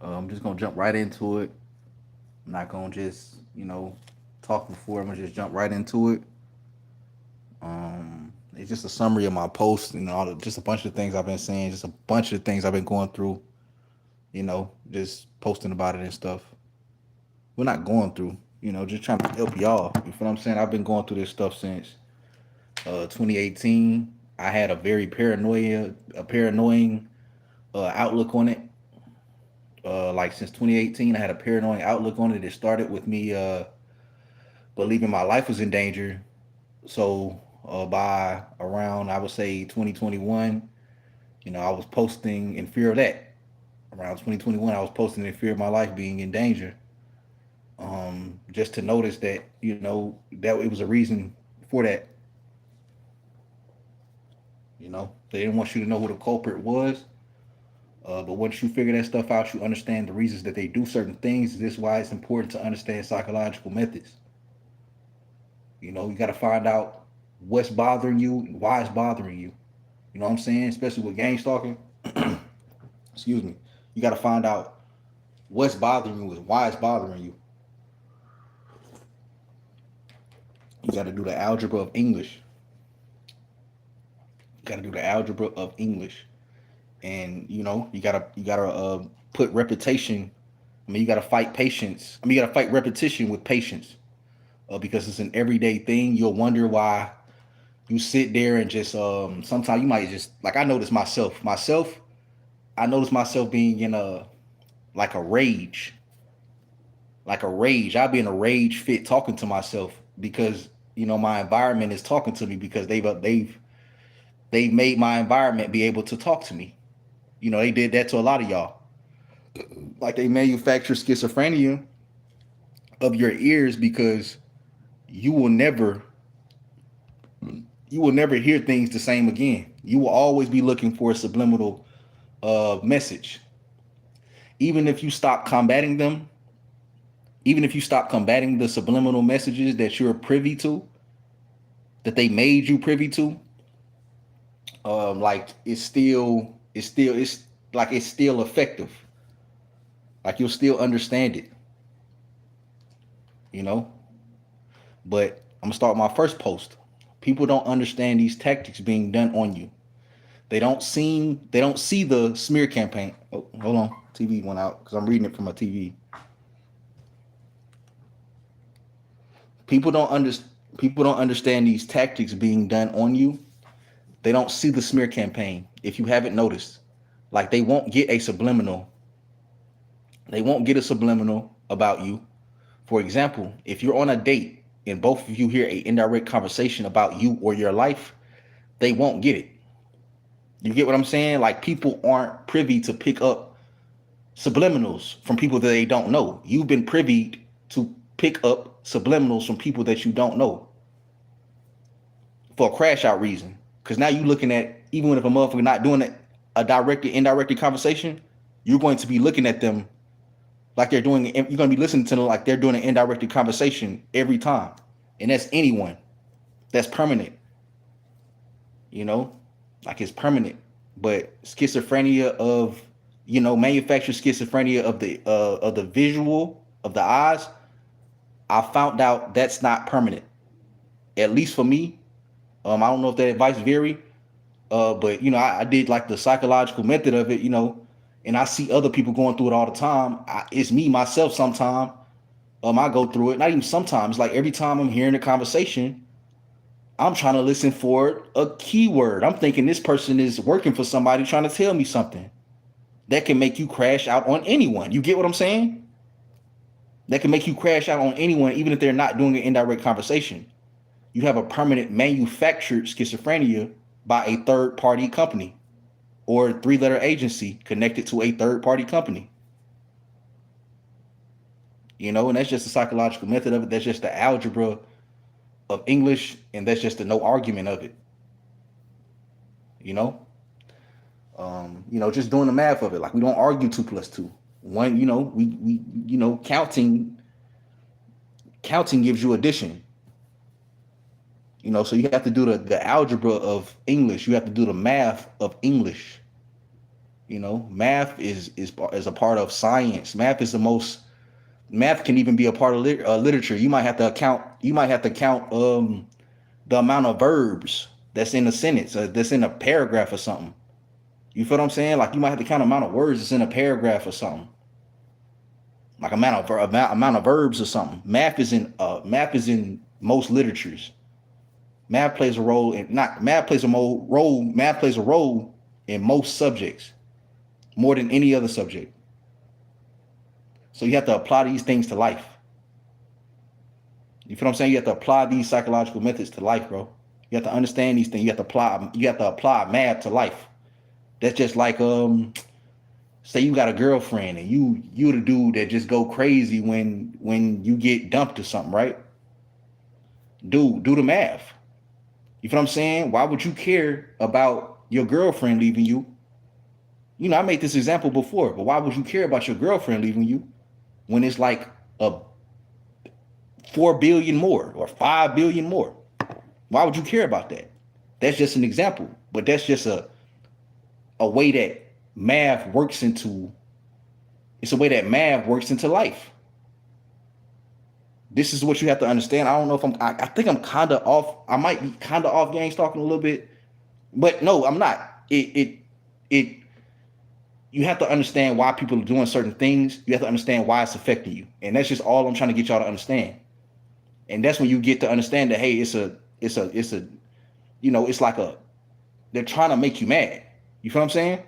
I'm just gonna jump right into it. I'm not gonna just, talk before. I'm gonna just jump right into it. It's just a summary of my post, just a bunch of things I've been saying, just a bunch of things I've been going through, just posting about it and stuff. We're not going through, just trying to help y'all. You feel what I'm saying? I've been going through this stuff since 2018. I had a paranoid outlook on it. Like since 2018, I had a paranoid outlook on it. It started with me believing my life was in danger. So by around, I would say 2021, I was posting in fear of that. Around 2021, I was posting in fear of my life being in danger. Just to notice that, that it was a reason for that. They didn't want you to know who the culprit was. But once you figure that stuff out, you understand the reasons that they do certain things. This is why it's important to understand psychological methods. You got to find out what's bothering you and why it's bothering you. You know what I'm saying? Especially with gang stalking. Excuse me. You got to find out what's bothering you and why it's bothering you. You got to do the algebra of English. You got to do the algebra of English, and you gotta put repetition. I mean, you gotta fight patience. I mean, you gotta fight repetition with patience, because it's an everyday thing. You'll wonder why you sit there and just sometimes you might just like I notice myself. I notice myself being in a like a rage, like a rage. I'll be in a rage fit talking to myself because my environment is talking to me because they've made my environment be able to talk to me. They did that to a lot of y'all. Like they manufacture schizophrenia of your ears because you will never you will never hear things the same again. You will always be looking for a subliminal message. Even if you stop combating them, even if you stop combating the subliminal messages that you're privy to, that they made you privy to, like it's like it's still effective. Like you'll still understand it, you know. But I'm gonna start my first post. People don't understand these tactics being done on you. They don't see the smear campaign. Oh, hold on, TV went out because I'm reading it from a TV. People don't under, People don't understand these tactics being done on you. They don't see the smear campaign. If you haven't noticed, like they won't get a subliminal. They won't get a subliminal about you. For example, if you're on a date and both of you hear a indirect conversation about you or your life, they won't get it. You get what I'm saying? Like people aren't privy to pick up subliminals from people that they don't know. You've been privy to pick up subliminals from people that you don't know for a crash out reason. Because now you're looking at, even if a motherfucker not doing a directed, indirected conversation, you're going to be looking at them like they're doing, you're going to be listening to them like they're doing an indirected conversation every time. And that's anyone. That's permanent, you know? Like it's permanent. But schizophrenia of, manufactured schizophrenia of the visual, of the eyes, I found out that's not permanent. At least for me. I don't know if that advice vary, but I did like the psychological method of it, and I see other people going through it all the time. It's me myself sometimes. I go through it. Not even sometimes. Like every time I'm hearing a conversation, I'm trying to listen for a keyword. I'm thinking this person is working for somebody trying to tell me something that can make you crash out on anyone. You get what I'm saying? That can make you crash out on anyone, even if they're not doing an indirect conversation. You have a permanent manufactured schizophrenia by a third party company or three-letter agency connected to a third party company. And that's just the psychological method of it. That's just the algebra of English, and that's just the no argument of it. You know, just doing the math of it. Like we don't argue two plus two. One, counting gives you addition. So you have to do the algebra of English. You have to do the math of English. Math is a part of science. Math can even be a part of literature. You might have to count the amount of verbs that's in a sentence, that's in a paragraph or something. You feel what I'm saying? Like you might have to count the amount of words that's in a paragraph or something. Like amount of verbs or something. Math is in most literatures. Math plays a role in not math plays a role. Math plays a role in most subjects more than any other subject. So you have to apply these things to life. You feel what I'm saying? You have to apply these psychological methods to life, bro. You have to understand these things. You have to apply math to life. That's just like say you got a girlfriend and you the dude that just go crazy when you get dumped or something, right? Do the math. You feel what I'm saying? Why would you care about your girlfriend leaving you? I made this example before, but why would you care about your girlfriend leaving you when it's like a 4 billion more or 5 billion more? Why would you care about that? That's just an example, but that's just a way that math works into. It's a way that math works into life. This is what you have to understand. I don't know if I think I'm kind of off. I might be kind of off gangstalking a little bit, but no, I'm not. You have to understand why people are doing certain things. You have to understand why it's affecting you. And that's just all I'm trying to get y'all to understand. And that's when you get to understand that, hey, it's like they're trying to make you mad. You feel what I'm saying?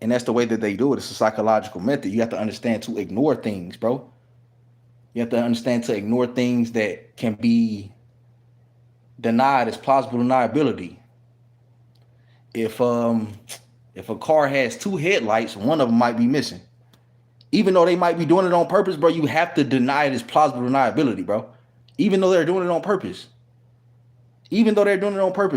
And that's the way that they do it. It's a psychological method. You have to understand to ignore things, bro. You have to understand to ignore things that can be denied as plausible deniability. If a car has 2 headlights, one of them might be missing. Even though they might be doing it on purpose, bro, you have to deny it as plausible deniability, bro. Even though they're doing it on purpose.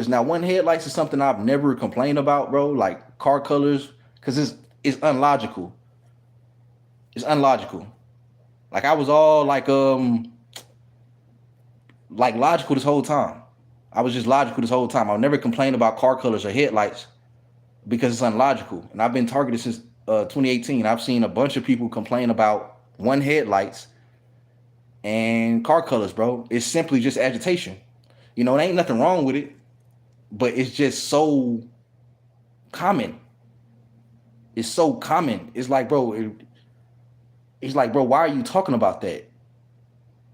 Now, one headlights is something I've never complained about, bro. Like car colors, because it's unlogical. It's unlogical. Like I was all like logical this whole time. I was just logical this whole time. I've never complained about car colors or headlights because it's unlogical. And I've been targeted since 2018. I've seen a bunch of people complain about one headlights and car colors, bro. It's simply just agitation. There ain't nothing wrong with it, but it's just so common. It's so common. It's like, bro, why are you talking about that?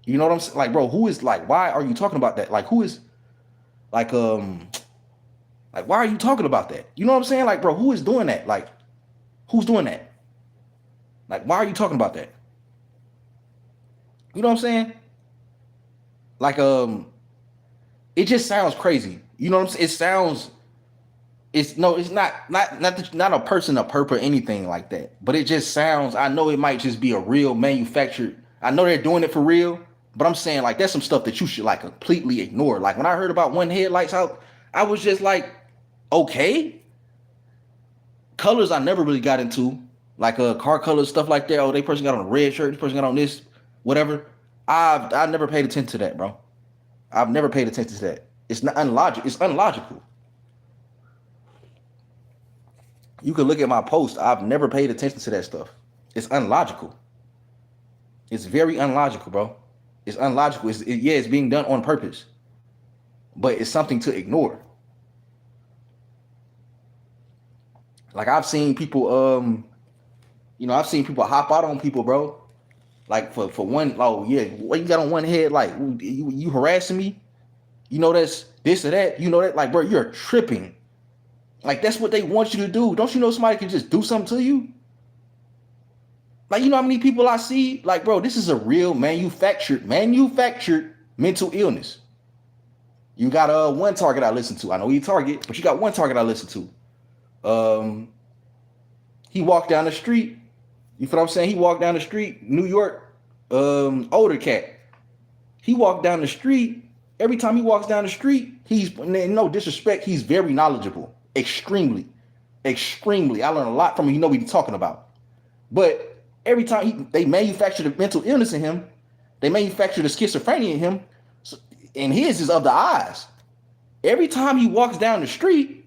You know what I'm saying? Like, bro, who is like, why are you talking about that? Like, who is like, why are you talking about that? You know what I'm saying? Like, bro, who is doing that? Like, who's doing that? Like, why are you talking about that? You know what I'm saying? Like, it just sounds crazy. You know what I'm saying? It sounds, it's not a person, a perp or anything like that. But it just sounds, I know it might just be a real manufactured. I know they're doing it for real, but I'm saying like that's some stuff that you should like completely ignore. Like when I heard about one headlights out, I was just like, okay. Colors I never really got into, like car colors, stuff like that. Oh, they person got on a red shirt, this person got on this, whatever. I never paid attention to that, bro. I've never paid attention to that. It's not unlogical. It's unlogical. You can look at my post. I've never paid attention to that stuff. It's unlogical. It's very unlogical, bro. It's unlogical. It's being done on purpose, but it's something to ignore. Like I've seen people, I've seen people hop out on people, bro. Like for one, oh yeah, what you got on one head? Like you harassing me? That's this or that. Like, bro, you're tripping. Like that's what they want you to do. Don't you know somebody can just do something to you? Like, how many people I see? Like, bro, this is a real manufactured mental illness. You got one target I listen to. I know you target, but you got one target I listen to. He walked down the street. You feel what I'm saying? He walked down the street, New York, older cat. He walked down the street. Every time he walks down the street, he's, no disrespect, he's very knowledgeable. Extremely. I learned a lot from him. What he's talking about. But every time they manufacture the mental illness in him, they manufacture the schizophrenia in him, and his is of the eyes. Every time he walks down the street,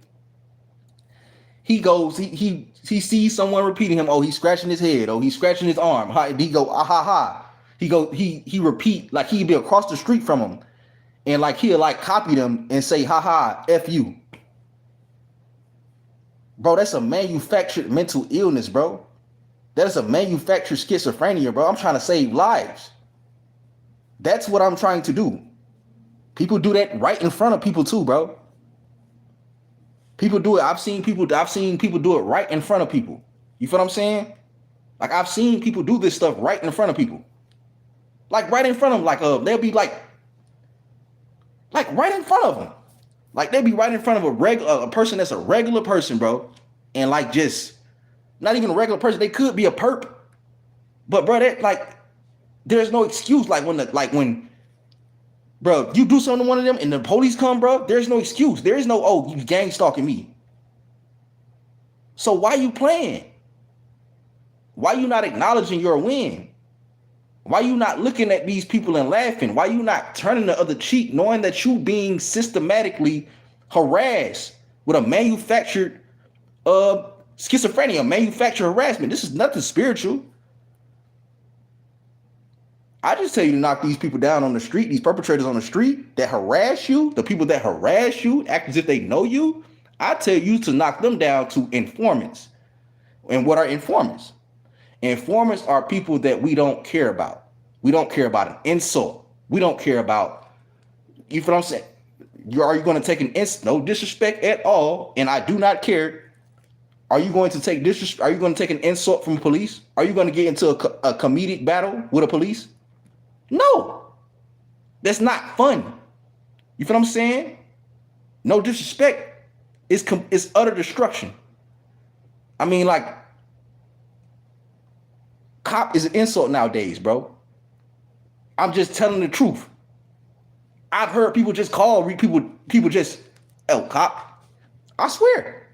he goes, he sees someone repeating him. Oh, he's scratching his head. Oh, he's scratching his arm. He go, ah ha ha. He repeat like he'd be across the street from him, and like he'll like copy them and say, ha ha, F you. Bro, that's a manufactured mental illness, bro. That's a manufactured schizophrenia, bro. I'm trying to save lives. That's what I'm trying to do. People do that right in front of people too, bro. People do it. I've seen people do it right in front of people. You feel what I'm saying? Like I've seen people do this stuff right in front of people. Like right in front of them. Like they'll be like right in front of them. Like they'll be right in front of a person that's a regular person, bro. And like just not even a regular person. They could be a perp. But bro, that like there's no excuse. Like when bro, you do something to one of them and the police come, bro, there's no excuse. There is no, oh, you gang stalking me. So why you playing? Why you not acknowledging your win? Why you not looking at these people and laughing? Why you not turning the other cheek knowing that you being systematically harassed with a manufactured schizophrenia, manufactured harassment? This is nothing spiritual. I just tell you to knock these people down on the street, these perpetrators on the street that harass you, the people that harass you, act as if they know you. I tell you to knock them down to informants. And what are informants? Informants are people that we don't care about. We don't care about an insult. We don't care about, you feel what I'm saying? Are you going to take an insult? No disrespect at all. And I do not care. Are you going to take disrespect? Are you going to take an insult from police? Are you going to get into a comedic battle with a police? No. That's not fun. You feel what I'm saying? No disrespect. It's utter destruction. I mean, like, cop is an insult nowadays, bro. I'm just telling the truth. I've heard people just call people just, oh, cop. I swear.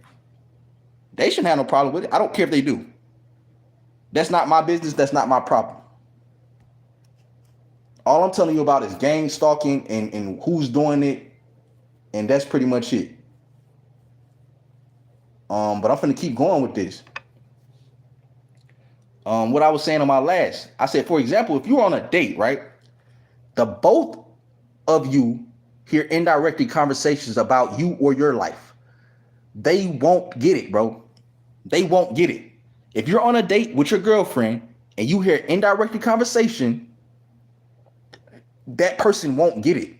They shouldn't have no problem with it. I don't care if they do. That's not my business. That's not my problem. All I'm telling you about is gang stalking and who's doing it. And that's pretty much it. But I'm finna keep going with this. What I was saying on my last, I said, for example, if you're on a date, right? The both of you hear indirectly conversations about you or your life. They won't get it, bro. They won't get it. If you're on a date with your girlfriend and you hear indirectly conversation, that person won't get it.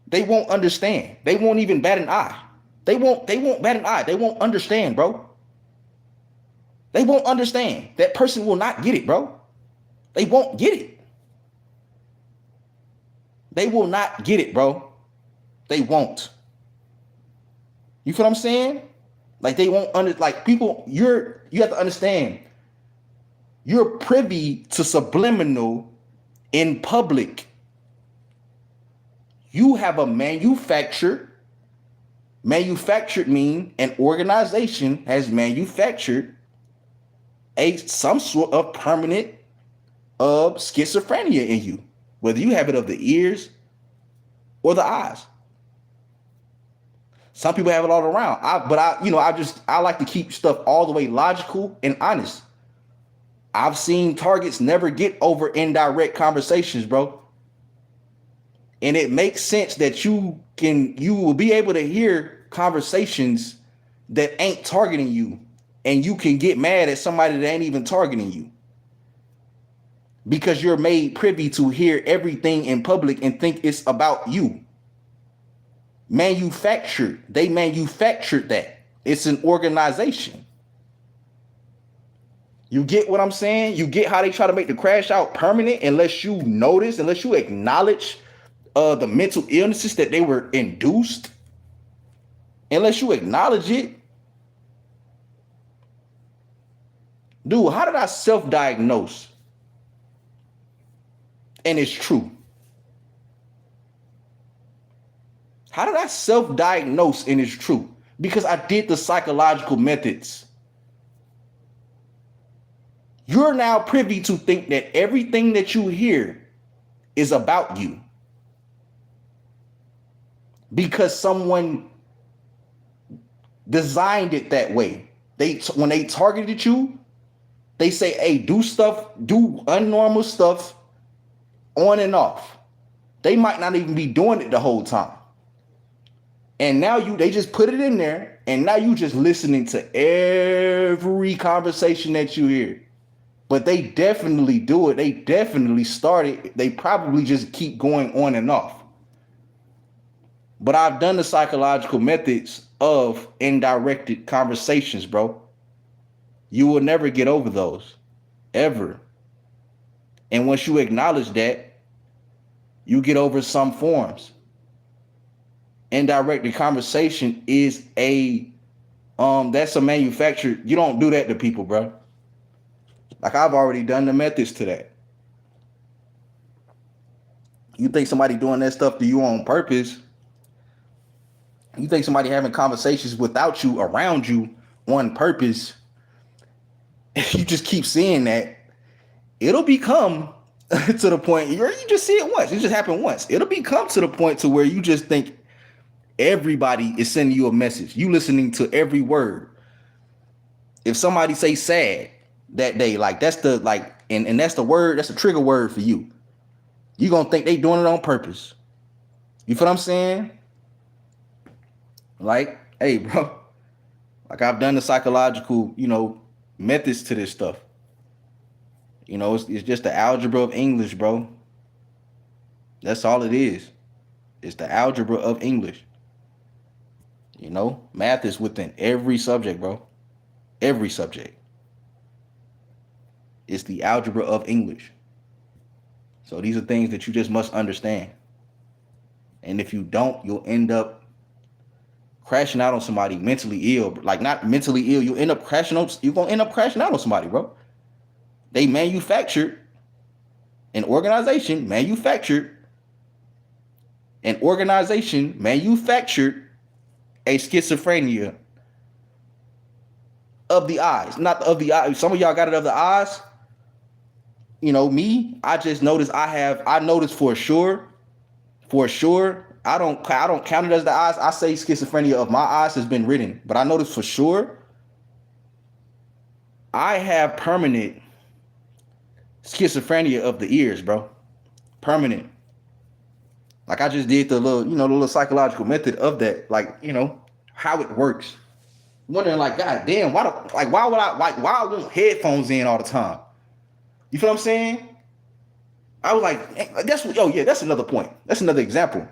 They won't understand. They won't even bat an eye. They won't bat an eye. They won't understand, bro. They won't understand. That person will not get it, bro. They won't get it. They will not get it, bro. They won't. You feel what I'm saying? Like they won't like people, you have to understand. You're privy to subliminal in public. You have a manufactured mean an organization has manufactured some sort of permanent schizophrenia in you, whether you have it of the ears or the eyes. Some people have it all around. I like to keep stuff all the way logical and honest. I've seen targets never get over indirect conversations, bro. And it makes sense that you will be able to hear conversations that ain't targeting you, and you can get mad at somebody that ain't even targeting you because you're made privy to hear everything in public and think it's about you. They manufactured that. It's an organization. You get what I'm saying? You get how they try to make the crash out permanent unless you notice, unless you acknowledge the mental illnesses that they were induced, unless you acknowledge it. Dude, how did I self-diagnose? And it's true. How did I self-diagnose and it's true? Because I did the psychological methods. You're now privy to think that everything that you hear is about you. because someone designed it that way. When they targeted you, they say, hey, do unnormal stuff on and off. They might not even be doing it the whole time. And now they just put it in there, and now you just listening to every conversation that you hear. But they definitely do it. They definitely started. They probably just keep going on and off. But I've done the psychological methods of indirected conversations, bro. You will never get over those, ever. And once you acknowledge that, you get over some forms. Indirect conversation is that's a manufactured. You don't do that to people, bro. Like, I've already done the methods to that. You think somebody doing that stuff to you on purpose? You think somebody having conversations without you, around you, on purpose? You just keep seeing that, it'll become to the point you just see it once. It just happened once. It'll become to the point to where you just think everybody is sending you a message. You listening to every word. If somebody say sad that day, like that's the and that's the word, that's a trigger word for you. You gonna think they doing it on purpose. You feel what I'm saying? Like, hey, bro, like, I've done the psychological, methods to this stuff. It's just the algebra of English, bro. That's all it is. It's the algebra of English. Math is within every subject, bro. Every subject. It's the algebra of English. So these are things that you just must understand. And if you don't, you'll end up crashing out on somebody mentally ill. Like, not mentally ill, you're gonna end up crashing out on somebody, bro. They manufactured an organization manufactured a schizophrenia of the eyes. Not of the eyes. Some of y'all got it of the eyes. Me, I just noticed I noticed for sure, I don't count it as the eyes. I say schizophrenia of my eyes has been written, but I noticed for sure I have permanent schizophrenia of the ears, bro. Permanent. Like, I just did the little psychological method of that, like, how it works. Wondering, like, God damn, why would I want headphones in all the time? You feel what I'm saying? I was like, that's another point. That's another example.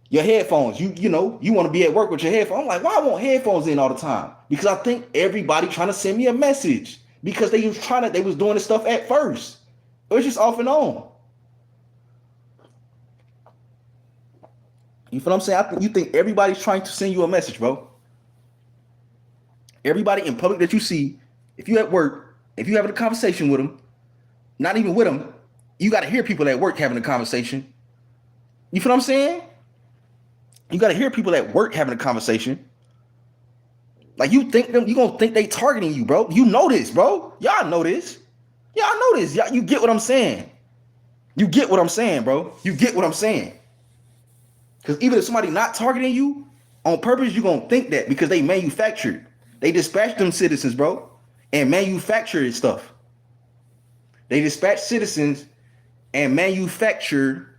Your headphones, you want to be at work with your headphones. I'm like, why I want headphones in all the time? Because I think everybody trying to send me a message, because they was doing this stuff at first. It was just off and on. You feel what I'm saying? You think everybody's trying to send you a message, bro. Everybody in public that you see, if you at work, if you having a conversation with them, not even with them, you got to hear people at work having a conversation. You feel what I'm saying? You got to hear people at work having a conversation. Like, you gonna think they targeting you, bro. You know this, bro. Y'all know this. Y'all, you get what I'm saying. You get what I'm saying, bro. You get what I'm saying. Because even if somebody not targeting you on purpose, you're going to think that, because they manufactured. They dispatched them citizens, bro, and manufactured stuff. They dispatch citizens and manufacture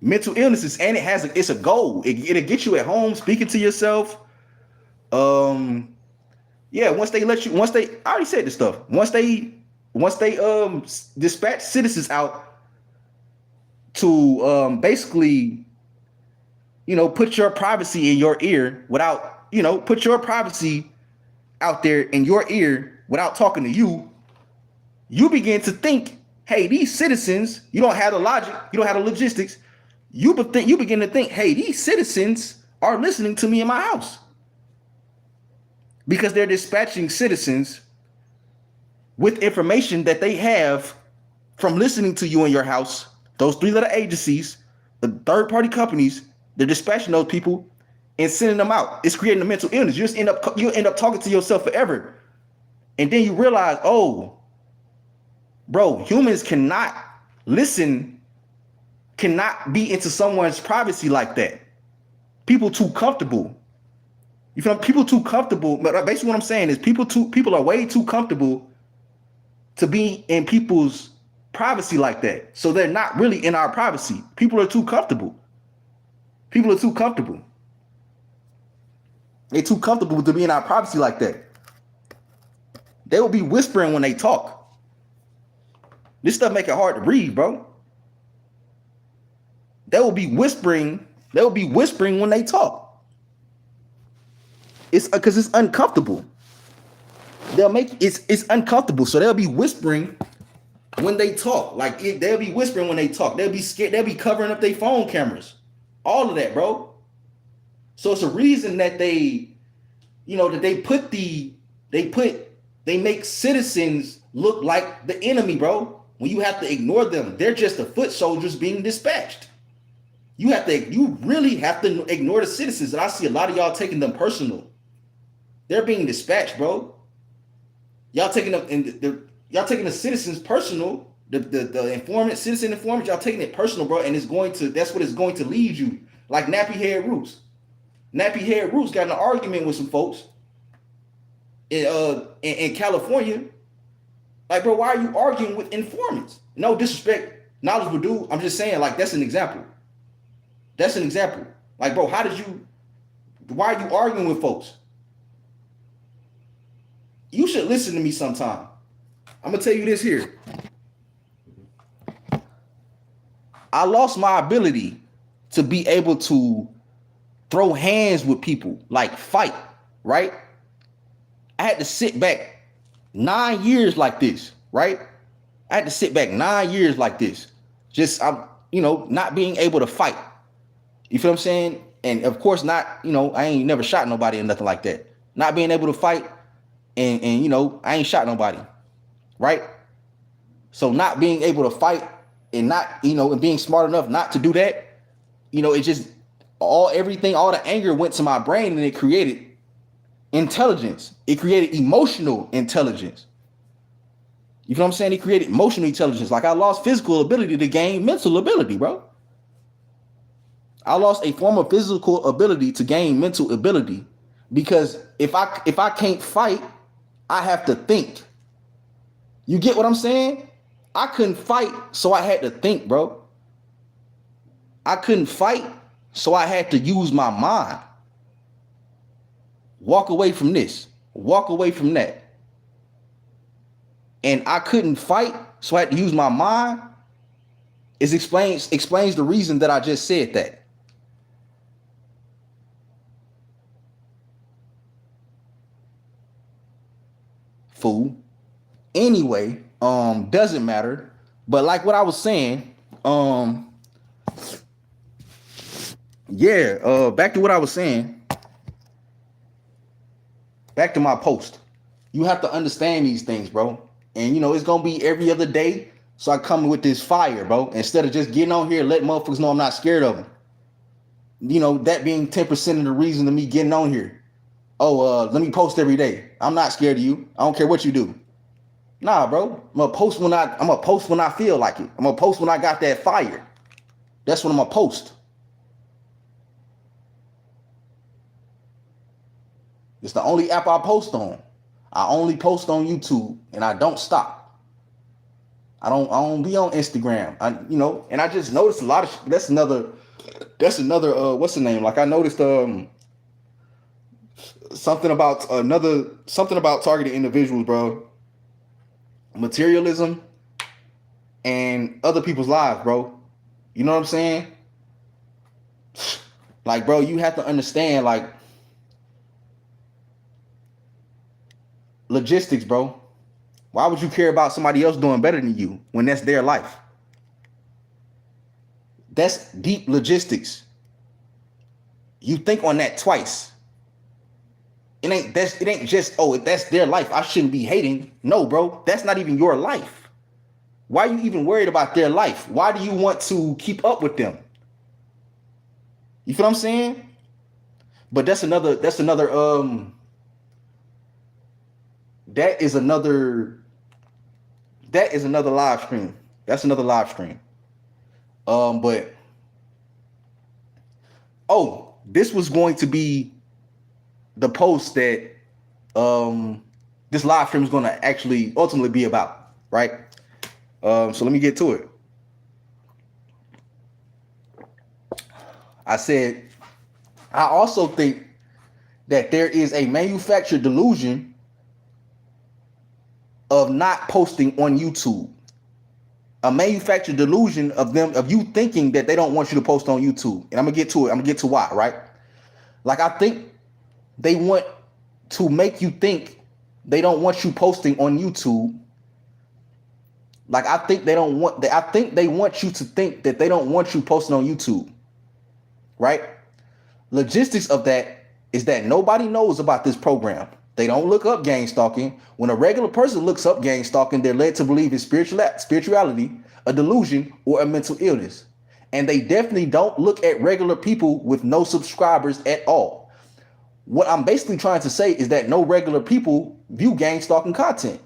mental illnesses, and it's a goal. It'll get you at home speaking to yourself. Once they I already said this stuff. Once they dispatch citizens out to basically, put your privacy in your ear without, put your privacy out there in your ear without talking to you, you begin to think, hey, these citizens, you don't have the logic, you don't have the logistics. You begin to think, hey, these citizens are listening to me in my house, because they're dispatching citizens with information that they have from listening to you in your house. Those three-letter agencies, the third-party companies, they're dispatching those people and sending them out. It's creating a mental illness. You end up talking to yourself forever, and then you realize, oh, bro, humans cannot be into someone's privacy like that. people too comfortable. You feel me? People too comfortable. But basically what I'm saying is people are way too comfortable to be in people's privacy like that. So they're not really in our privacy. People are too comfortable. People are too comfortable. They're too comfortable to be in our privacy like that. They will be whispering when they talk. This stuff make it hard to breathe, bro. They will be whispering. They will be whispering when they talk. It's because it's uncomfortable. It's uncomfortable. So they'll be whispering when they talk. They'll be whispering when they talk. They'll be scared. They'll be covering up their phone cameras. All of that, bro. So it's a reason that they make citizens look like the enemy, bro. When you have to ignore them, they're just the foot soldiers being dispatched. You really have to ignore the citizens, and I see a lot of y'all taking them personal. They're being dispatched, bro. Y'all taking the citizens personal. The informant, citizen informant, y'all taking it personal, bro, and that's what it's going to lead you. Like Nappy Head Roots. Nappy Head Roots got in an argument with some folks in California. Like, bro, why are you arguing with informants? No disrespect, knowledgeable dude. I'm just saying, like, that's an example. That's an example. Like, bro, why are you arguing with folks? You should listen to me sometime. I'm gonna tell you this here. I lost my ability to be able to throw hands with people, like fight, right? I had to sit back 9 years like this, right? I had to sit back 9 years like this. I'm not being able to fight. You feel what I'm saying? And of course not, I ain't never shot nobody or nothing like that. Not being able to fight and I ain't shot nobody, right? So not being able to fight and not, and being smart enough not to do that, it just all the anger went to my brain and it created intelligence. It created emotional intelligence. You know what I'm saying? It created emotional intelligence. Like I lost physical ability to gain mental ability, bro. I lost a form of physical ability to gain mental ability because if I can't fight, I have to think. You get what I'm saying? I couldn't fight, so I had to think, bro. I couldn't fight, so I had to use my mind. Walk away from this. Walk away from that. And I couldn't fight, so I had to use my mind. It explains the reason that I just said that. Fool. Anyway, doesn't matter. But like what I was saying, back to what I was saying. Back to my post. You have to understand these things, bro. And it's gonna be every other day. So I come with this fire, bro. Instead of just getting on here, let motherfuckers know I'm not scared of them. That being 10% of the reason of me getting on here. Let me post every day. I'm not scared of you. I don't care what you do. Nah, bro. I'm gonna post when I feel like it. I'm gonna post when I got that fire. That's when I'm gonna post. It's the only app I post on. I only post on YouTube and I don't stop. I don't be on Instagram. And I just noticed a lot of that's another what's the name? Like I noticed something about targeted individuals, bro. Materialism and other people's lives, bro. You know what I'm saying? Like, bro, you have to understand, like, logistics, bro. Why would you care about somebody else doing better than you when that's their life? That's deep logistics. You think on that twice. It ain't just, that's their life, I shouldn't be hating. No, bro, that's not even your life. Why are you even worried about their life? Why do you want to keep up with them? You feel what I'm saying? But that is another live stream. That's another live stream. But this was going to be the post that this live stream is going to actually ultimately be about, right? So let me get to it. I said, I also think that there is a manufactured delusion of not posting on YouTube. A manufactured delusion of you thinking that they don't want you to post on YouTube. And I'm gonna get to it. I'm gonna get to why, right? Like, I think they want to make you think they don't want you posting on YouTube. Like, I think they want you to think that they don't want you posting on YouTube. Right? Logistics of that is that nobody knows about this program. They don't look up gang stalking. When a regular person looks up gang stalking, they're led to believe in spirituality, a delusion, or a mental illness. And they definitely don't look at regular people with no subscribers at all. What I'm basically trying to say is that no regular people view gang stalking content.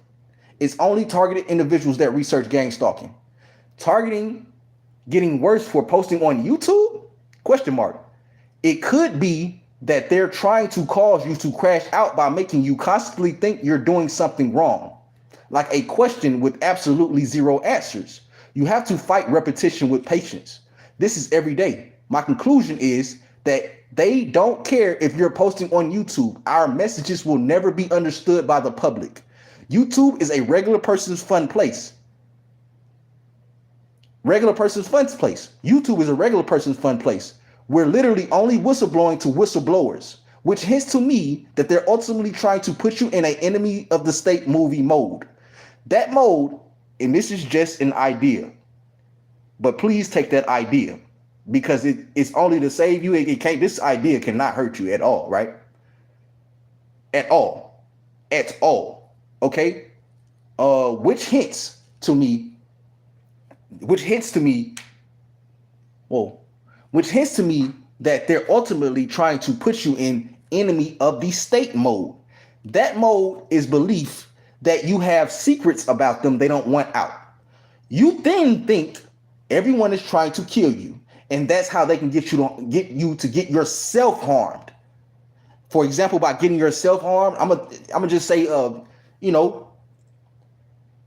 It's only targeted individuals that research gang stalking. Targeting getting worse for posting on YouTube? Question mark. It could be that they're trying to cause you to crash out by making you constantly think you're doing something wrong. Like a question with absolutely zero answers. You have to fight repetition with patience. This is every day. My conclusion is that they don't care if you're posting on YouTube. Our messages will never be understood by the public. YouTube is a regular person's fun place. YouTube is a regular person's fun place. We're literally only whistleblowing to whistleblowers, which hints to me that they're ultimately trying to put you in an enemy of the state movie mode. That mode, and this is just an idea, but please take that idea because it's only to save you. This idea cannot hurt you at all, right? At all. Okay? Which hints to me that they're ultimately trying to put you in enemy of the state mode. That mode is belief that you have secrets about them they don't want out. You then think everyone is trying to kill you, and that's how they can get you to get yourself harmed. For example, by getting yourself harmed, I'm gonna just say,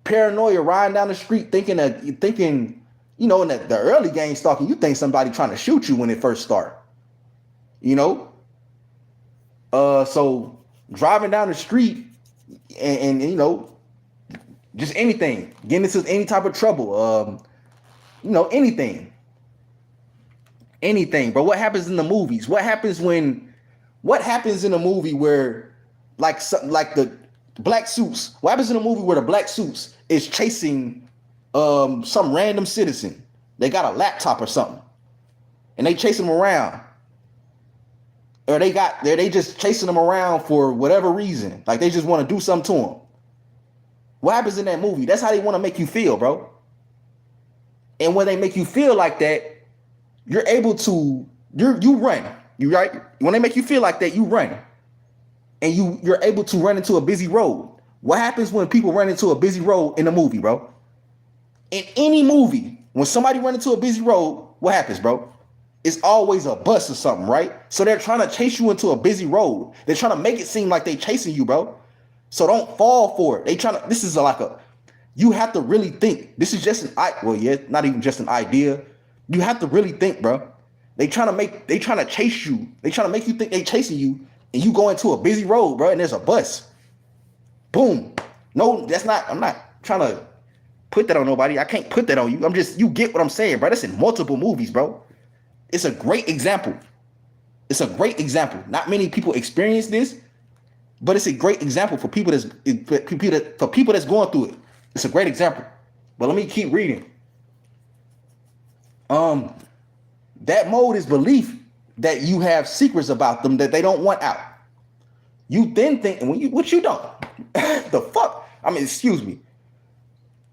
paranoia, riding down the street thinking, in the early gang stalking, you think somebody trying to shoot you when it first start. So driving down the street and just anything, getting into any type of trouble, anything, bro. What happens in the movies? What happens in a movie where like the black suits? What happens in a movie where the black suits is chasing some random citizen? They got a laptop or something, and they chase them around, or they just chasing them around for whatever reason, like they just want to do something to them. What happens in that movie? That's how they want to make you feel, bro. And when they make you feel like that, you're able to you run. You right? When they make you feel like that, you run, and you're able to run into a busy road. What happens when people run into a busy road in a movie, bro? In any movie, when somebody run into a busy road, what happens, bro? It's always a bus or something, right? So they're trying to chase you into a busy road. They're trying to make it seem like they chasing you, bro. So don't fall for it. This is you have to really think. This is just not even just an idea. You have to really think, bro. They trying to chase you. They trying to make you think they chasing you, and you go into a busy road, bro, and there's a bus. Boom. No, I'm not trying to put that on nobody. I can't put that on you. You get what I'm saying, bro. That's in multiple movies, bro. It's a great example. Not many people experience this, but it's a great example for people that's going through it. It's a great example. But let me keep reading. That mode is belief that you have secrets about them that they don't want out. You then think, what you don't. The fuck? Excuse me.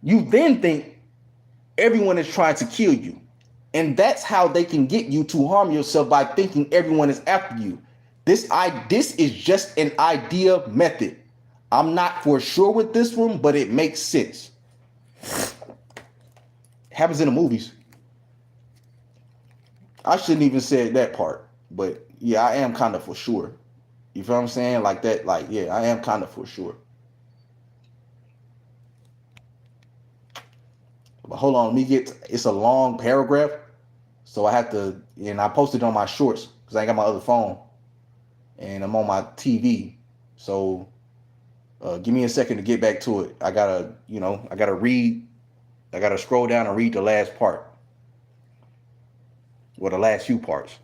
You then think everyone is trying to kill you. And that's how they can get you to harm yourself, by thinking everyone is after you. This is just an idea method. I'm not for sure with this one, but it makes sense. Happens in the movies. I shouldn't even say that part, but Yeah, I am kind of for sure. You feel what I'm saying? Like that, like, yeah, I am kind of for sure. But hold on, let me get, it's a long paragraph. So I have to, and I posted it on my shorts because I ain't got my other phone. And I'm on my TV. So give me a second to get back to it. I gotta read, I gotta scroll down and read the last part. Or the last few parts.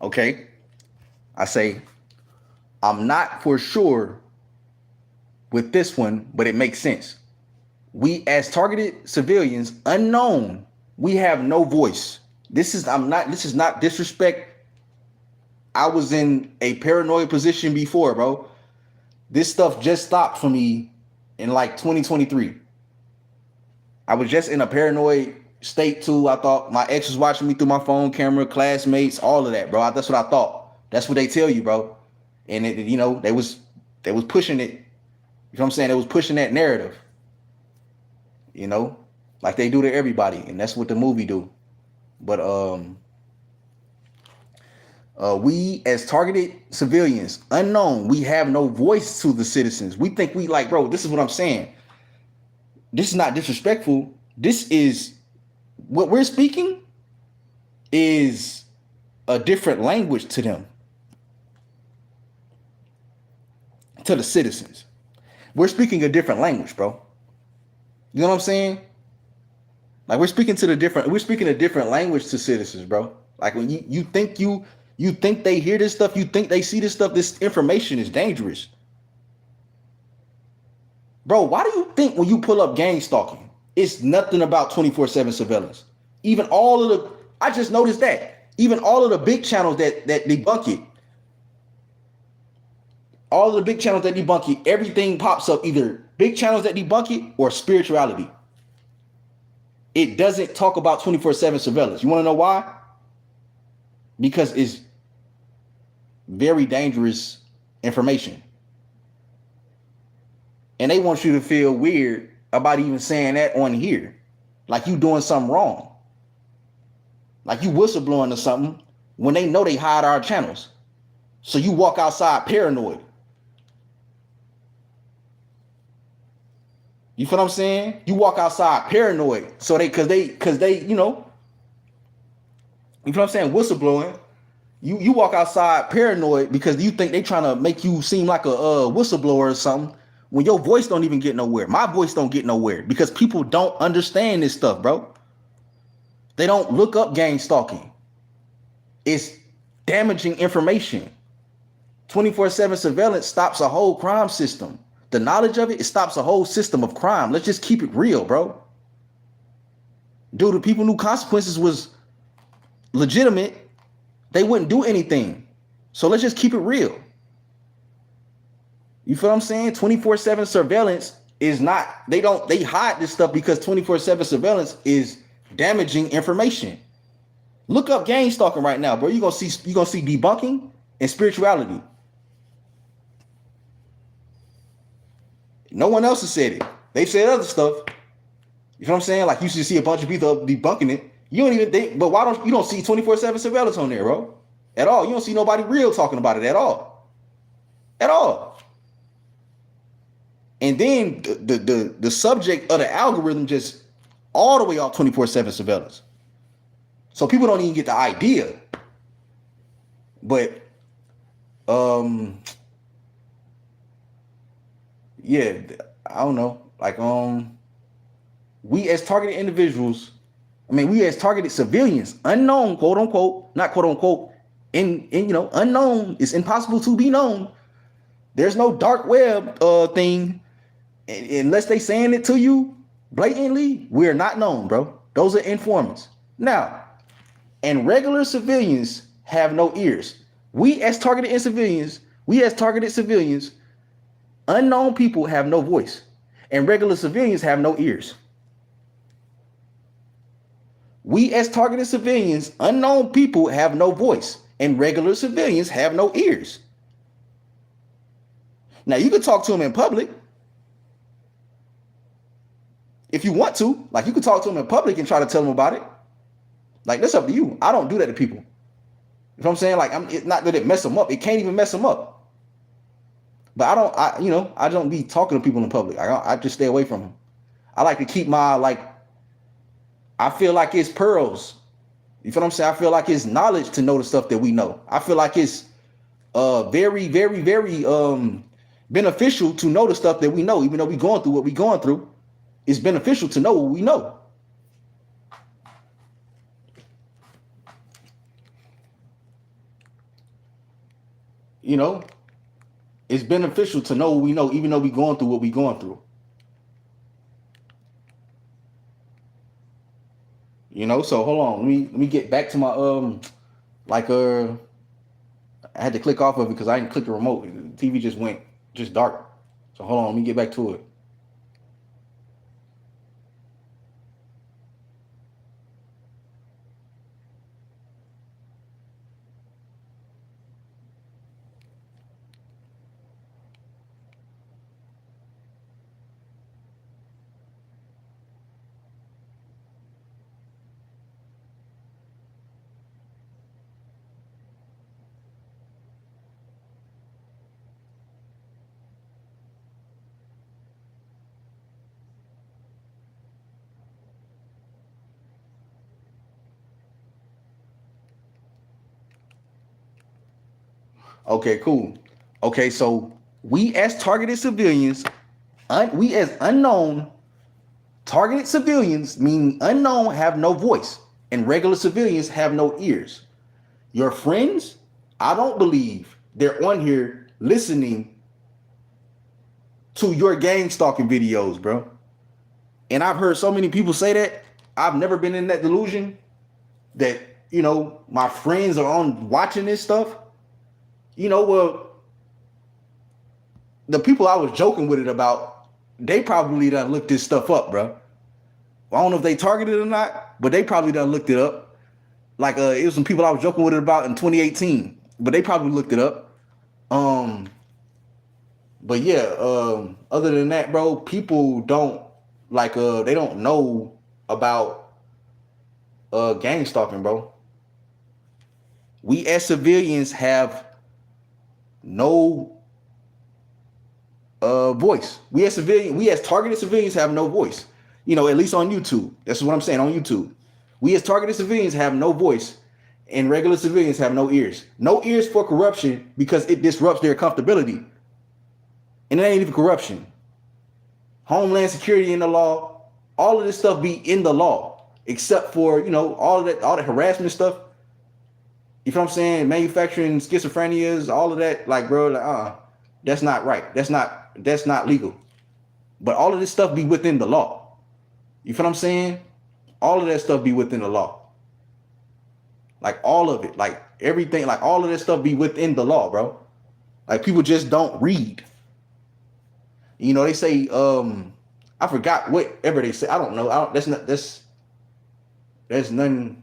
Okay. I say, I'm not for sure with this one, but it makes sense. We, as targeted civilians, unknown, we have no voice. This is not disrespect. I was in a paranoid position before, bro. This stuff just stopped for me in like 2023. I was just in a paranoid state too. I thought my ex was watching me through my phone camera, classmates, all of that, bro. That's what I thought. That's what they tell you, bro. And they was pushing it. You know what I'm saying? They was pushing that narrative. You know, like they do to everybody, and that's what the movie do. But we as targeted civilians, unknown, we have no voice to the citizens. We think we like, bro. This is what I'm saying. This is not disrespectful. This is what we're speaking is a different language to them, to the citizens. We're speaking a different language, bro. You know what I'm saying? Like we're speaking a different language to citizens, bro. Like when you think they hear this stuff, you think they see this stuff, this information is dangerous. Bro, why do you think when you pull up gang stalking, it's nothing about 24/7 surveillance? Even all of the, I just noticed that. Even all of the big channels that debunk it, all of the big channels that debunk it, everything pops up either big channels that debunk it or spirituality. It doesn't talk about 24/7 surveillance. You want to know why? Because it's very dangerous information. And they want you to feel weird about even saying that on here. Like you doing something wrong. Like you whistleblowing or something when they know they hide our channels. So you walk outside paranoid. You feel what I'm saying? You walk outside paranoid. So cause they, you know what I'm saying? Whistleblowing. You walk outside paranoid because you think they trying to make you seem like a whistleblower or something when your voice don't even get nowhere. My voice don't get nowhere because people don't understand this stuff, bro. They don't look up gang stalking. It's damaging information. 24/7 surveillance stops a whole crime system. The knowledge of it stops a whole system of crime. Let's just keep it real, bro. Dude, the people knew consequences was legitimate, they wouldn't do anything. So let's just keep it real. You feel what I'm saying? 24/7 surveillance is not, they hide this stuff because 24/7 surveillance is damaging information. Look up gang stalking right now, bro. You're gonna see debunking and spirituality. No one else has said it. They've said other stuff. You know what I'm saying? Like you should see a bunch of people debunking it. You don't even think, but you don't see 24/7 surveillance on there, bro? At all. You don't see nobody real talking about it at all. At all. And then the subject of the algorithm just all the way off 24/7 surveillance. So people don't even get the idea. But yeah, I don't know. Like we as targeted individuals, we as targeted civilians, unknown, quote unquote, not quote unquote, in unknown, it's impossible to be known. There's no dark web thing unless they saying it to you blatantly. We're not known, bro. Those are informants. Now, and regular civilians have no ears. We as targeted civilians, Unknown people have no voice, and regular civilians have no ears. We, as targeted civilians, unknown people have no voice, and regular civilians have no ears. Now, you can talk to them in public if you want to. Like, you can talk to them in public and try to tell them about it. Like, that's up to you. I don't do that to people. You know what I'm saying? Like, it's not that it mess them up. It can't even mess them up. But I don't be talking to people in public. I just stay away from them. I like to keep I feel like it's pearls. You feel what I'm saying? I feel like it's knowledge to know the stuff that we know. I feel like it's very, very, very beneficial to know the stuff that we know, even though we going through what we going through. It's beneficial to know what we know. You know, it's beneficial to know what we know, even though we going through what we going through. You know, so hold on. Let me get back to my I had to click off of it because I didn't click the remote. The TV just went dark. So hold on, let me get back to it. Okay, cool. Okay, so we as targeted civilians, we as unknown targeted civilians, meaning unknown, have no voice, and regular civilians have no ears. Your friends, I don't believe they're on here listening to your gang stalking videos, bro. And I've heard so many people say that. I've never been in that delusion that, my friends are on watching this stuff. Well, the people I was joking with it about, they probably done looked this stuff up, bro. I don't know if they targeted it or not, but they probably done looked it up. Like it was some people I was joking with it about in 2018, but they probably looked it up. But yeah, other than that, bro, people don't they don't know about gang stalking, bro. We as civilians have no voice. We as targeted civilians have no voice. At least on YouTube. That's what I'm saying, on YouTube. We as targeted civilians have no voice, and regular civilians have no ears. No ears for corruption because it disrupts their comfortability. And it ain't even corruption. Homeland security in the law, all of this stuff be in the law, except for, all the harassment stuff. You know what I'm saying? Manufacturing schizophrenias, all of that, bro, that's not right. That's not legal. But all of this stuff be within the law. You feel what I'm saying? All of that stuff be within the law. Like all of it, like everything, like all of that stuff be within the law, bro. Like people just don't read. They say, I forgot whatever they say. I don't know. That's nothing.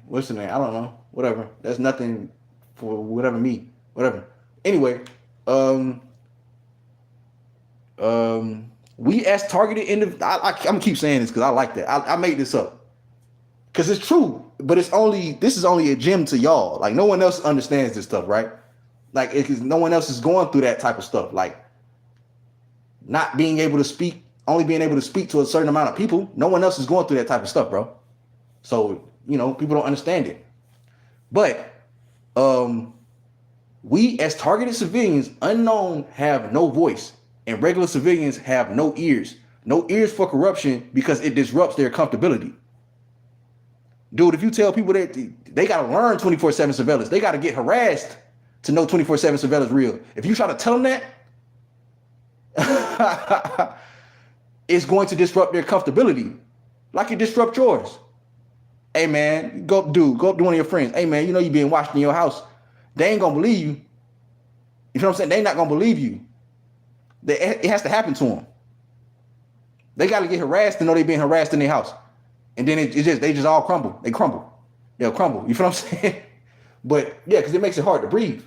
What's the name? I don't know. Whatever. That's nothing for whatever me. Whatever. Anyway, we as targeted individuals. I'm gonna keep saying this because I like that. I made this up because it's true, but this is only a gem to y'all. Like no one else understands this stuff, right? Like no one else is going through that type of stuff. Like not being able to speak, only being able to speak to a certain amount of people. No one else is going through that type of stuff, bro. So people don't understand it. But we as targeted civilians, unknown, have no voice, and regular civilians have no ears. No ears for corruption because it disrupts their comfortability. Dude, if you tell people that they got to learn 24/7 surveillance, they got to get harassed to know 24/7 surveillance real. If you try to tell them that, it's going to disrupt their comfortability like it disrupts yours. Hey man, go up to one of your friends. Hey man, you being watched in your house. They ain't gonna believe you. You know what I'm saying? They not gonna believe you. It has to happen to them. They got to get harassed to know they're being harassed in their house. And then they just all crumble. They crumble. They'll crumble. You feel what I'm saying? But yeah, because it makes it hard to breathe.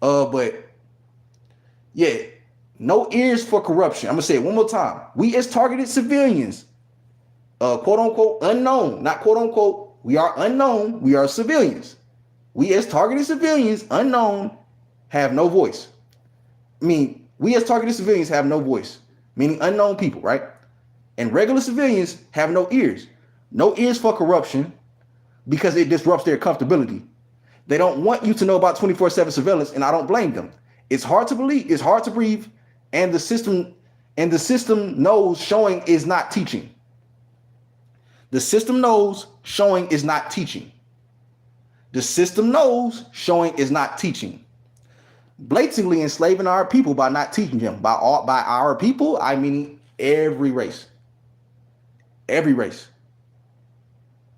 But yeah, no ears for corruption. I'm gonna say it one more time. We as targeted civilians, quote unquote unknown, not quote unquote, we are unknown, we are civilians. We as targeted civilians, unknown, have no voice. I mean, we as targeted civilians have no voice, meaning unknown people, right? And regular civilians have no ears. No ears for corruption because it disrupts their comfortability. They don't want you to know about 24/7 surveillance, and I don't blame them. It's hard to believe, it's hard to breathe, and the system knows showing is not teaching. The system knows showing is not teaching. The system knows showing is not teaching. Blatantly enslaving our people by not teaching them. By our people, I mean every race. Every race.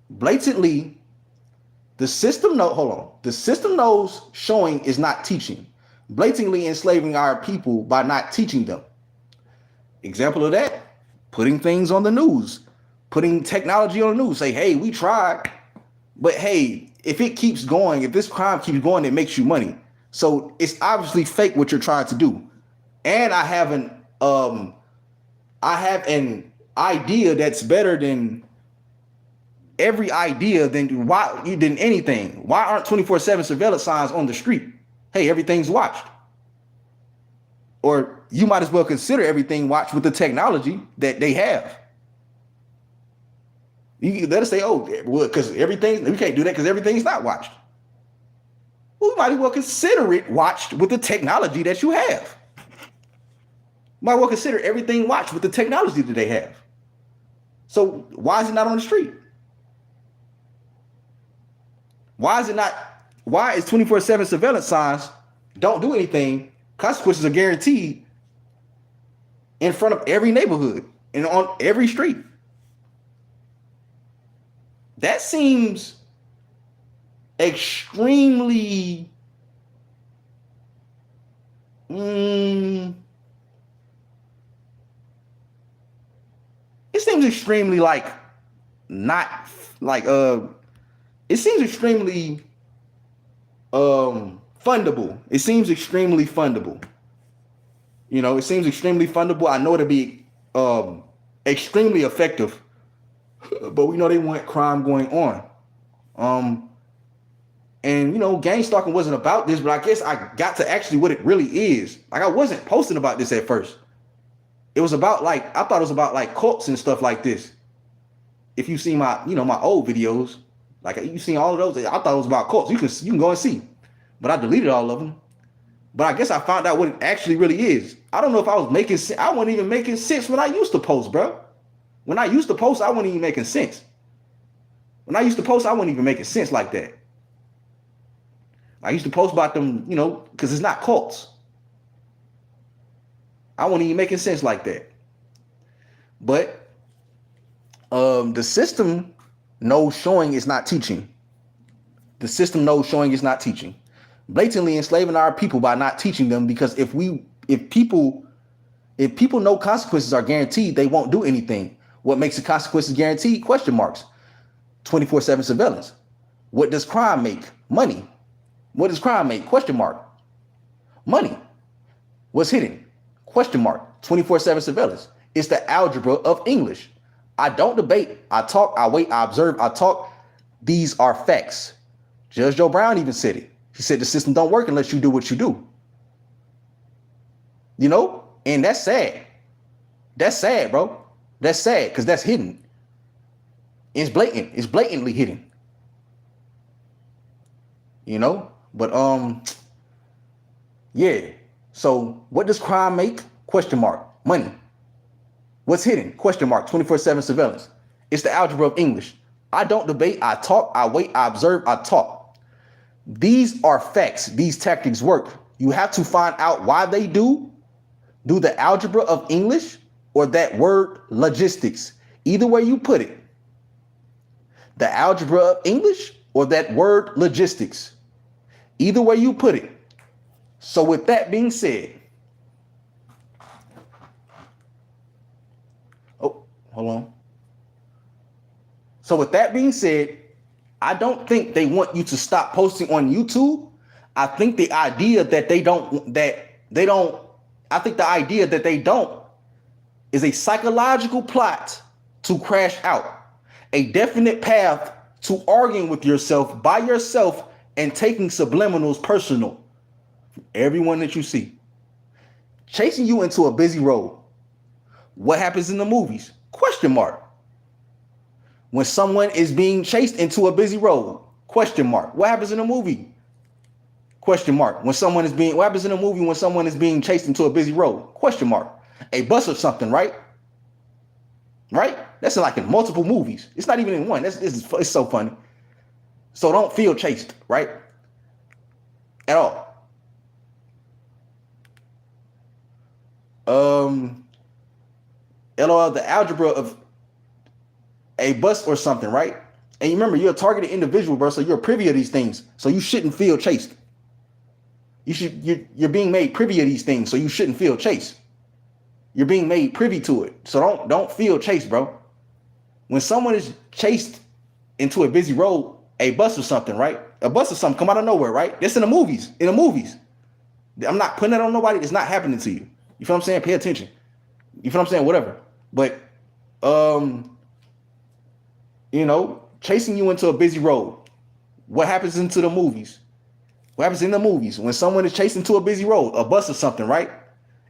Blatantly, the system knows showing is not teaching. Blatantly enslaving our people by not teaching them. Example of that, putting things on the news, putting technology on the news. Say, hey, we tried, but hey, if it keeps going, if this crime keeps going, it makes you money. So it's obviously fake what you're trying to do. And I have an idea that's better than every idea than anything. Why aren't 24/7 surveillance signs on the street? Hey, everything's watched. Or you might as well consider everything watched with the technology that they have. You let us say, oh, well, because everything, we can't do that because everything's not watched. Well, we might as well consider it watched with the technology that you have. Might as well consider everything watched with the technology that they have. So why is it not on the street? Why is 24/7 surveillance signs don't do anything? Consequences are guaranteed in front of every neighborhood and on every street. That seems extremely it seems extremely it seems extremely fundable. It seems extremely fundable. You know, it seems extremely fundable. I know it'll be extremely effective, but we know they want crime going on. And you know, gangstalking wasn't about this, but I guess I got to actually what it really is. Like, I wasn't posting about this at first. It was about I thought it was about cults and stuff like this. If you see my old videos, you seen all of those, I thought it was about cults. You can go and see, but I deleted all of them. But I guess I found out what it actually really is. I don't know if I was making sense. I wasn't even making sense when I used to post, bro. When I used to post, I wasn't even making sense. When I used to post, I wasn't even making sense like that. I used to post about them, because it's not cults. I wasn't even making sense like that. But the system knows showing is not teaching. The system knows showing is not teaching. Blatantly enslaving our people by not teaching them, because if people know consequences are guaranteed, they won't do anything. What makes the consequences guaranteed? Question marks. 24/7 surveillance. What does crime make? Money. What does crime make? Question mark. Money. What's hidden? Question mark. 24/7 surveillance. It's the algebra of English. I don't debate. I talk. I wait. I observe. I talk. These are facts. Judge Joe Brown even said it. He said the system don't work unless you do what you do. And that's sad. That's sad, bro. That's sad because that's hidden. It's blatant. It's blatantly hidden. But yeah. So what does crime make? Question mark. Money. What's hidden? Question mark. 24/7 surveillance. It's the algebra of English. I don't debate. I talk. I wait. I observe. I talk. These are facts. These tactics work. You have to find out why they do the algebra of English or that word logistics. Either way you put it. The algebra of English or that word logistics. Either way you put it. So with that being said, Hold on. So with that being said, I don't think they want you to stop posting on YouTube. I think the idea that they don't I think the idea that they don't is a psychological plot to crash out. A definite path to arguing with yourself by yourself and taking subliminals personal. Everyone that you see. Chasing you into a busy road. What happens in the movies? Question mark. When someone is being chased into a busy road? Question mark. What happens in the movie? Question mark. What happens in a movie when someone is being chased into a busy road? Question mark. A bus or something, right? Right? That's like in multiple movies. It's not even in one. It's so funny. So don't feel chased, right? At all. LOL, the algebra of a bus or something, right? And you remember, you're a targeted individual, bro, so you're privy of these things. So you shouldn't feel chased. You're being made privy of these things, so you shouldn't feel chased. You're being made privy to it. So don't feel chased, bro. When someone is chased into a busy road, a bus or something, right? A bus or something come out of nowhere, right? That's in the movies. In the movies. I'm not putting that on nobody. It's not happening to you. You feel what I'm saying? Pay attention. You feel what I'm saying? Whatever. But chasing you into a busy road. What happens into the movies? What happens in the movies when someone is chasing to a busy road, a bus or something, right?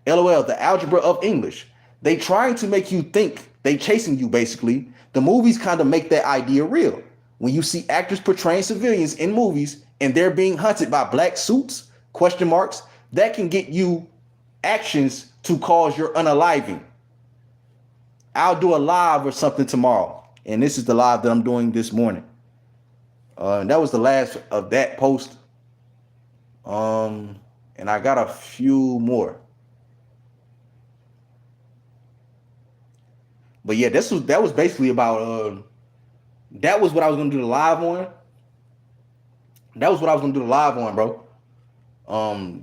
LOL, the algebra of English. They trying to make you think they chasing you, basically. The movies kind of make that idea real. When you see actors portraying civilians in movies and they're being hunted by black suits, question marks, that can get you actions to cause your unaliving. I'll do a live or something tomorrow. And this is the live that I'm doing this morning. That was the last of that post. And I got a few more. But yeah, that was basically about that was what I was gonna do the live on. That was what I was gonna do the live on, bro.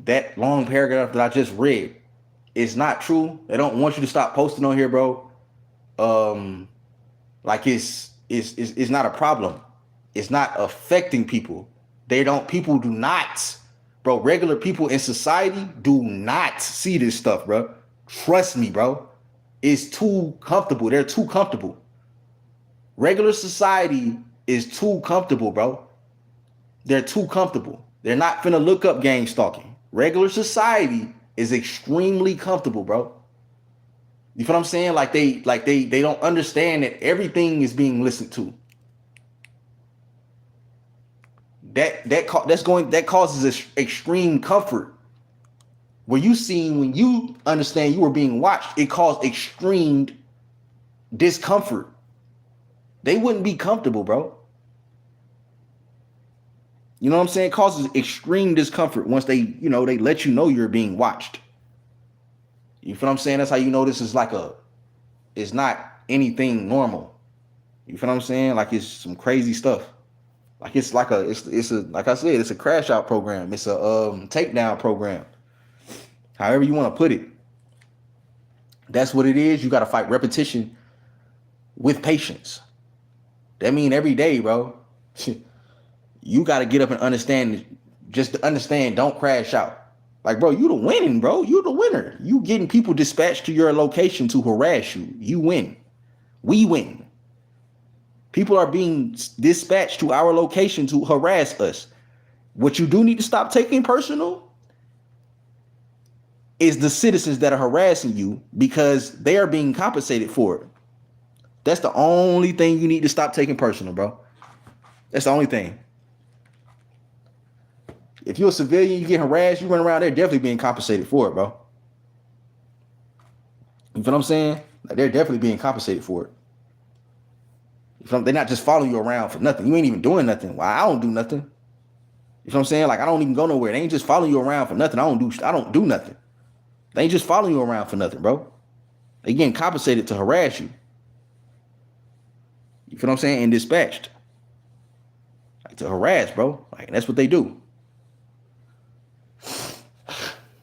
That long paragraph that I just read, it's not true. They don't want you to stop posting on here, bro. Like it's not a problem. It's not affecting people. People do not, bro. Regular people in society do not see this stuff, bro. Trust me, bro. It's too comfortable. They're too comfortable. Regular society is too comfortable, bro. They're too comfortable. They're not finna look up gang stalking. Regular society is extremely comfortable, bro. You feel what I'm saying? Like they don't understand that everything is being listened to. That causes extreme comfort. When you understand you were being watched, it caused extreme discomfort. They wouldn't be comfortable, bro. You know what I'm saying? It causes extreme discomfort once they let you know you're being watched. You feel what I'm saying? That's how you know this is it's not anything normal. You feel what I'm saying? Like it's some crazy stuff. Like it's like like I said, it's a crash out program. It's a takedown program. However you want to put it. That's what it is. You got to fight repetition with patience. That mean every day, bro. You got to get up and understand. Just to understand, don't crash out. Like, bro, you the winning, bro. You the winner. You getting people dispatched to your location to harass you. You win. We win. People are being dispatched to our location to harass us. What you do need to stop taking personal is the citizens that are harassing you because they are being compensated for it. That's the only thing you need to stop taking personal, bro. That's the only thing. If you're a civilian, you get harassed, you run around there, definitely being compensated for it, bro. You feel what I'm saying? Like they're definitely being compensated for it. They're not just following you around for nothing. You ain't even doing nothing. Well, I don't do nothing. You feel what I'm saying? Like I don't even go nowhere. They ain't just following you around for nothing. I don't do nothing. They ain't just following you around for nothing, bro. They getting compensated to harass you. You feel what I'm saying? And dispatched. Like to harass, bro. Like that's what they do.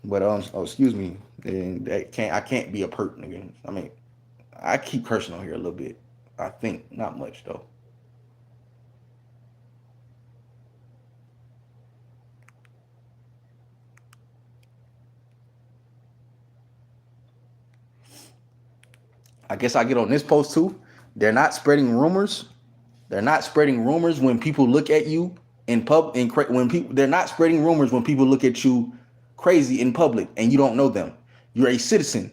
But excuse me. I can't be a perk, nigga. I mean, I keep cursing on here a little bit. I think not much though. I guess I get on this post too. They're not spreading rumors. They're not spreading rumors when people look at you in pub. When people, they're not spreading rumors when people look at you crazy in public and you don't know them. You're a citizen.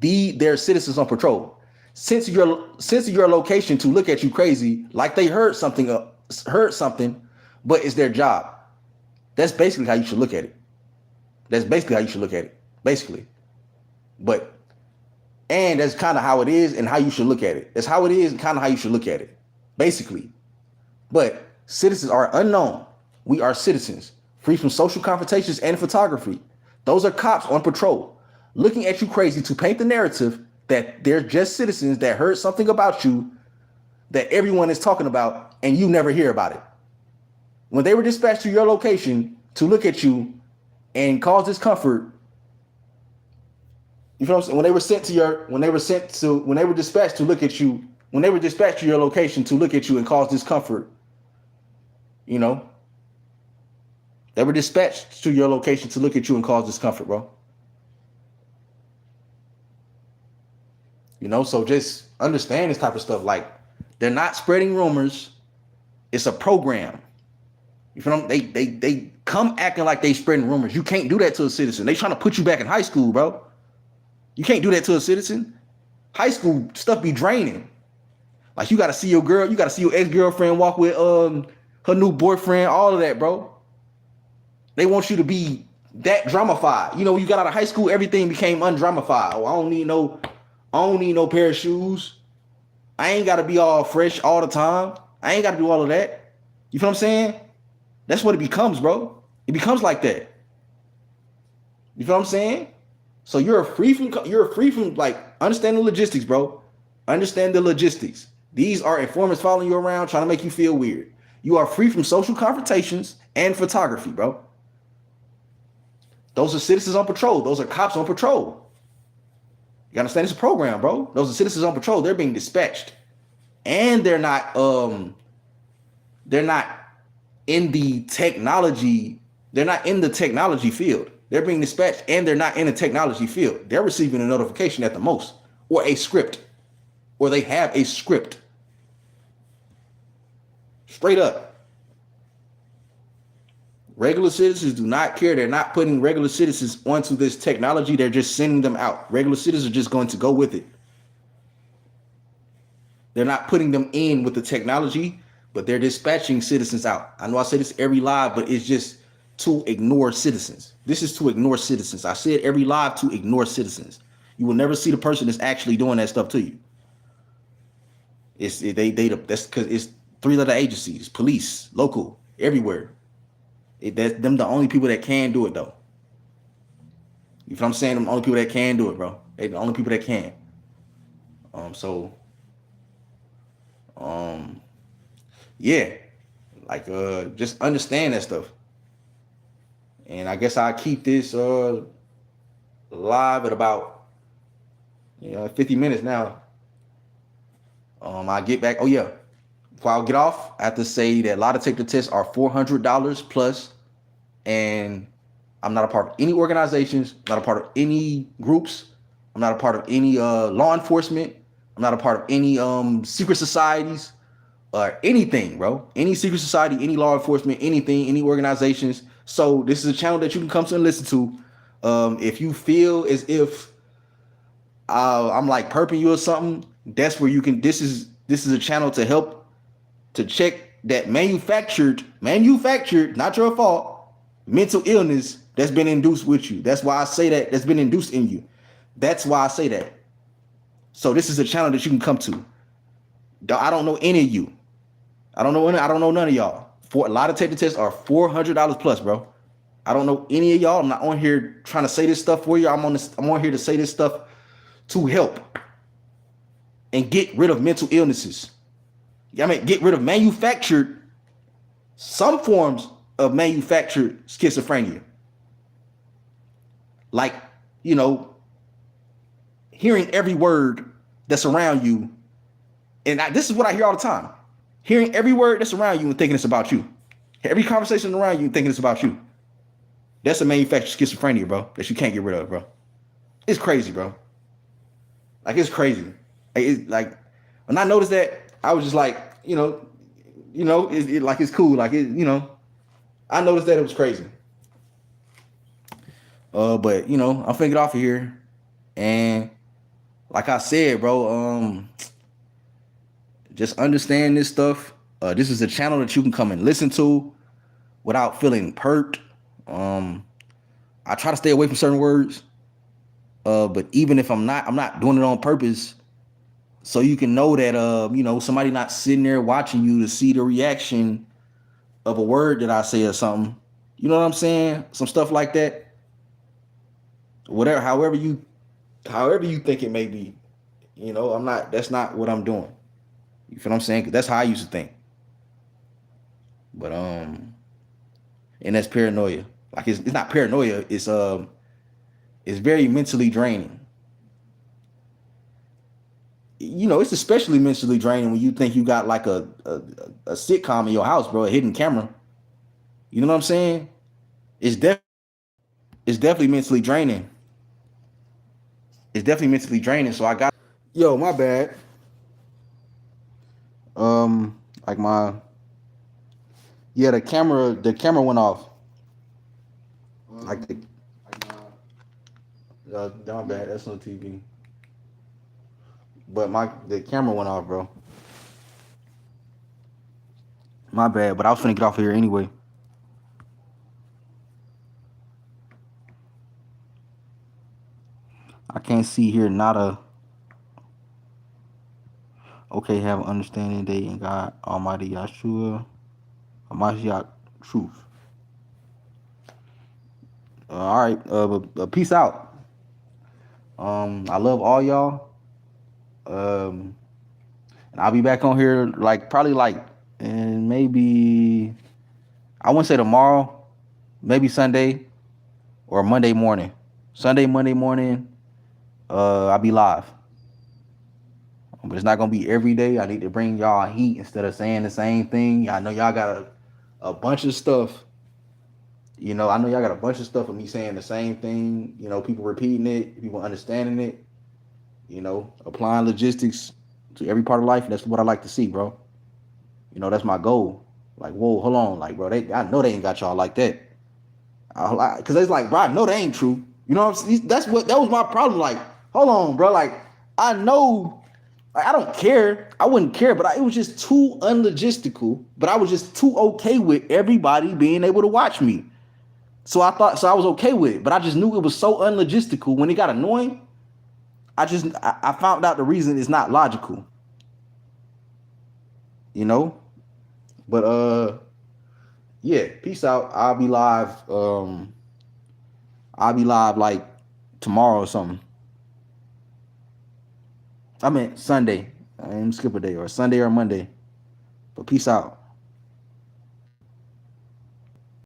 They're citizens on patrol. Censor your location to look at you crazy like they heard something, but it's their job. That's basically how you should look at it. That's basically how you should look at it. Basically, but and that's kind of how it is and how you should look at it. That's how it is and kind of how you should look at it. Basically. But citizens are unknown. We are citizens, free from social confrontations and photography. Those are cops on patrol, looking at you crazy to paint the narrative that they're just citizens that heard something about you that everyone is talking about and you never hear about it. When they were dispatched to your location to look at you and cause discomfort, you know what I'm saying? When they were dispatched to look at you, when they were dispatched to your location to look at you and cause discomfort, you know, they were dispatched to your location to look at you and cause discomfort, bro. You know, so just understand this type of stuff. Like, they're not spreading rumors. It's a program. You feel them? They come acting like they spreading rumors. You can't do that to a citizen. They trying to put you back in high school, bro. You can't do that to a citizen. High school stuff be draining. Like, you got to see your girl, you got to see your ex-girlfriend walk with her new boyfriend, all of that, bro. They want you to be that dramified. You know, when you got out of high school, everything became undramatified. Oh, I don't need no pair of shoes. I ain't got to be all fresh all the time. I ain't got to do all of that. You feel what I'm saying? That's what it becomes, bro. It becomes like that. You feel what I'm saying? So you're free from like, understand the logistics, bro. Understand the logistics. These are informants following you around trying to make you feel weird. You are free from social confrontations and photography, bro. Those are citizens on patrol. Those are cops on patrol. You understand? It's a program, bro. Those are citizens on patrol. They're being dispatched. And they're not in the technology. They're not in the technology field. They're being dispatched and they're not in the technology field. They're receiving a notification at the most, or a script, or they have a script. Straight up. Regular citizens do not care. They're not putting regular citizens onto this technology. They're just sending them out. Regular citizens are just going to go with it. They're not putting them in with the technology, but they're dispatching citizens out. I know I say this every live, but it's just to ignore citizens. This is to ignore citizens. I said every live to ignore citizens. You will never see the person that's actually doing that stuff to you. That's because it's 3-letter agencies, police, local, everywhere. That's them the only people that can do it though. You know what I'm saying? Them the only people that can do it, bro. They the only people that can. Yeah, like just understand that stuff. And I guess I'll keep this live at about 50 minutes now. I get back. Oh yeah. Before I get off, I have to say that lie detector tests are $400 plus, and I'm not a part of any organizations, not a part of any groups. I'm not a part of any law enforcement. I'm not a part of any secret societies or anything, bro. Any secret society, any law enforcement, anything, any organizations. So this is a channel that you can come to and listen to. If you feel as if I'm like perping you or something, that's where you can. This is a channel to help to check that manufactured, not your fault, mental illness that's been induced with you. That's why I say that. That's been induced in you. That's why I say that. So this is a channel that you can come to. I don't know any of you. I don't know none of y'all. A lot of detector tests are $400 plus, bro. I don't know any of y'all. I'm not on here trying to say this stuff for you. I'm on here to say this stuff to help and get rid of mental illnesses. I mean, get rid of some forms of manufactured schizophrenia. Like, hearing every word that's around you, and this is what I hear all the time. Hearing every word that's around you and thinking it's about you. Every conversation around you and thinking it's about you. That's a manufactured schizophrenia, bro, that you can't get rid of, bro. It's crazy, bro. Like, it's crazy. Like when I noticed that, I was just like, like, it's cool. Like, I noticed that it was crazy. But I'm finna get off of here. And like I said, bro, just understand this stuff. This is a channel that you can come and listen to without feeling perked. I try to stay away from certain words. But even if I'm not doing it on purpose. So you can know that somebody not sitting there watching you to see the reaction of a word that I say or something. You know what I'm saying? Some stuff like that. Whatever, however you think it may be. That's not what I'm doing. You feel what I'm saying? 'Cause that's how I used to think. But and that's paranoia. Like, it's not paranoia, it's very mentally draining. It's especially mentally draining when you think you got like a sitcom in your house, bro, a hidden camera. You know what I'm saying? It's definitely mentally draining. It's definitely mentally draining. So I got, my bad. Like the camera went off. Like my bad. That's no TV. But the camera went off, bro. My bad. But I was finna get off of here anyway. I can't see here nada. Okay, have an understanding day in God Almighty Yahshua, Hamashiach truth. All right, peace out. I love all y'all. And I'll be back on here probably and maybe I wouldn't say tomorrow, maybe Sunday or Monday morning. Monday morning, I'll be live. But it's not gonna be every day. I need to bring y'all heat instead of saying the same thing. I know y'all got a bunch of stuff. I know y'all got a bunch of stuff of me saying the same thing. People repeating it, people understanding it. Applying logistics to every part of life. That's what I like to see, bro. That's my goal. Like, whoa, hold on, like, bro. I know they ain't got y'all like that. Cause it's like, bro, I know they ain't true. You know what I'm saying? That was my problem. Like, hold on, bro. Like, I know. Like, I don't care. I wouldn't care, but it was just too unlogistical. But I was just too okay with everybody being able to watch me. So I was okay with it. But I just knew it was so unlogistical. When it got annoying, I found out the reason is not logical. But yeah, peace out. I'll be live like tomorrow or something. I meant Sunday. I didn't skip a day, or Sunday or Monday. But peace out.